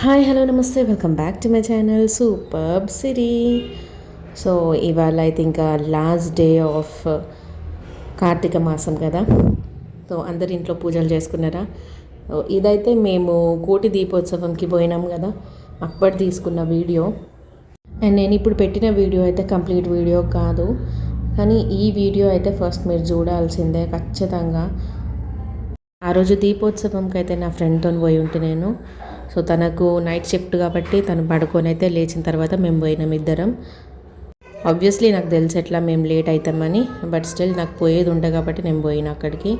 Hi hello నమస్తే welcome back to my channel superb సిరీ. So ఇవాళ అయితే ఇంకా లాస్ట్ డే ఆఫ్ కార్తీక మాసం కదా. సో అందరి ఇంట్లో పూజలు చేసుకున్నారా? ఇదైతే మేము కోటి దీపోత్సవంకి పోయినాం కదా, అక్కడ తీసుకున్న వీడియో. అండ్ నేను ఇప్పుడు పెట్టిన వీడియో అయితే కంప్లీట్ వీడియో కాదు, కానీ ఈ వీడియో అయితే ఫస్ట్ మీరు చూడాల్సిందే ఖచ్చితంగా. ఆ రోజు దీపోత్సవంకి అయితే నా ఫ్రెండ్తో పోయి ఉంటే నేను. సో తనకు నైట్ షిఫ్ట్ కాబట్టి తను పడుకొని అయితే లేచిన తర్వాత మేము పోయినాం ఇద్దరం. ఆబ్వియస్లీ నాకు తెలుసు ఎట్లా మేము లేట్ అవుతామని, బట్ స్టిల్ నాకు పోయేది ఉండే కాబట్టి నేను పోయిన అక్కడికి.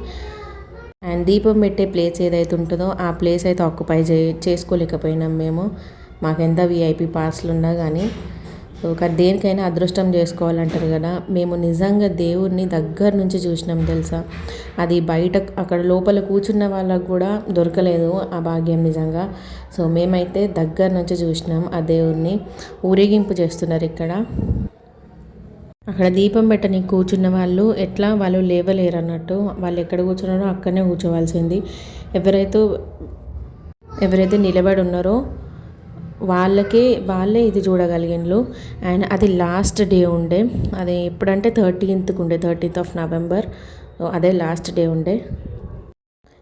అండ్ దీపం పెట్టే ప్లేస్ ఏదైతే ఉంటుందో ఆ ప్లేస్ అయితే ఆక్యుపై చేసుకోలేకపోయినాం మేము. మాకెంత విఐపి పాస్లు ఉన్నా కానీ. సో కానీ దేనికైనా అదృష్టం చేసుకోవాలంటారు కదా. మేము నిజంగా దేవుడిని దగ్గర నుంచి చూసినాం తెలుసా. అది బయట అక్కడ లోపల కూర్చున్న వాళ్ళకు కూడా దొరకలేదు ఆ భాగ్యం నిజంగా. సో మేమైతే దగ్గర నుంచి చూసినాం ఆ దేవుడిని. ఊరేగింపు చేస్తున్నారు ఇక్కడ. అక్కడ దీపం పెట్టని కూర్చున్న వాళ్ళు ఎట్లా వాళ్ళు లేవలేరు అన్నట్టు, వాళ్ళు ఎక్కడ కూర్చున్నారో అక్కడనే కూర్చోవాల్సింది. ఎవరైతే నిలబడి ఉన్నారో వాళ్ళే ఇది చూడగలిగినలు. అండ్ అది లాస్ట్ డే ఉండే, అది ఎప్పుడంటే 13th ఉండే, 13th ఆఫ్ నవంబర్. అదే లాస్ట్ డే ఉండే.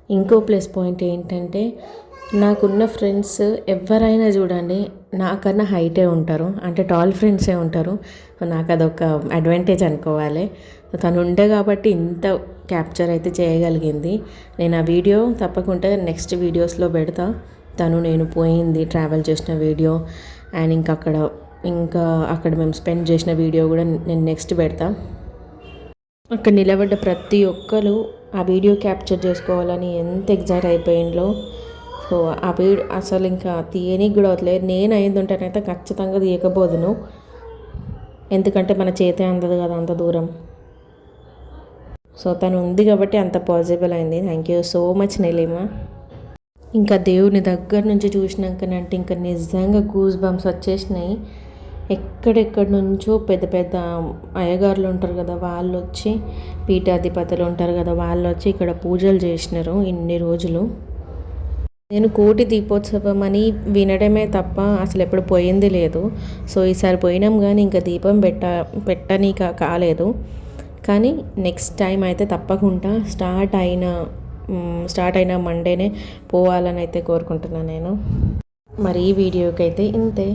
ఇంకో ప్లస్ పాయింట్ ఏంటంటే నాకున్న ఫ్రెండ్స్ ఎవరైనా చూడండి నాకన్నా హైటే ఉంటారు, అంటే టాల్ ఫ్రెండ్సే ఉంటారు. నాకు అదొక అడ్వాంటేజ్ అనుకోవాలి. తను ఉండే కాబట్టి ఇంత క్యాప్చర్ అయితే చేయగలిగింది. నేను ఆ వీడియో తప్పకుండా నెక్స్ట్ వీడియోస్లో పెడతా. తను నేను పోయింది ట్రావెల్ చేసిన వీడియో అండ్ ఇంకా అక్కడ మేము స్పెండ్ చేసిన వీడియో కూడా నేను నెక్స్ట్ పెడతా. అక్కడ నిలబడ్డ ప్రతి ఒక్కరు ఆ వీడియో క్యాప్చర్ చేసుకోవాలని ఎంత ఎగ్జైట్ అయిపోయిందో. సో ఆ వీడియో అసలు ఇంకా తీయనికి కూడా వదిలేదు. నేను అయింది ఉంటేనైతే ఖచ్చితంగా తీయకపోదును, ఎందుకంటే మన చేతే అందదు కదా అంత దూరం. సో తను ఉంది కాబట్టి అంత పాసిబుల్ అయింది. Thank you so much Neelima. ఇంకా దేవుని దగ్గర నుంచి చూసినాకనంటే ఇంకా నిజంగా గూస్ బంప్స్ వచ్చేసినాయి. ఎక్కడెక్కడి నుంచో పెద్ద పెద్ద అయ్యగారులు ఉంటారు కదా, వాళ్ళు వచ్చి, పీఠాధిపతులు ఉంటారు కదా, వాళ్ళు వచ్చి ఇక్కడ పూజలు చేసినారు ఇన్ని రోజులు. నేను కోటి దీపోత్సవం అని వినడమే తప్ప అసలు ఎప్పుడు పోయింది లేదు. సో ఈసారి పోయినాం కానీ ఇంకా దీపం పెట్టని కాలేదు. కానీ నెక్స్ట్ టైం అయితే తప్పకుండా స్టార్ట్ అయిన మండేనే పోవాలని అయితే కోరుకుంటున్నాను నేను. మరి ఈ వీడియోకి అయితే ఇంతే.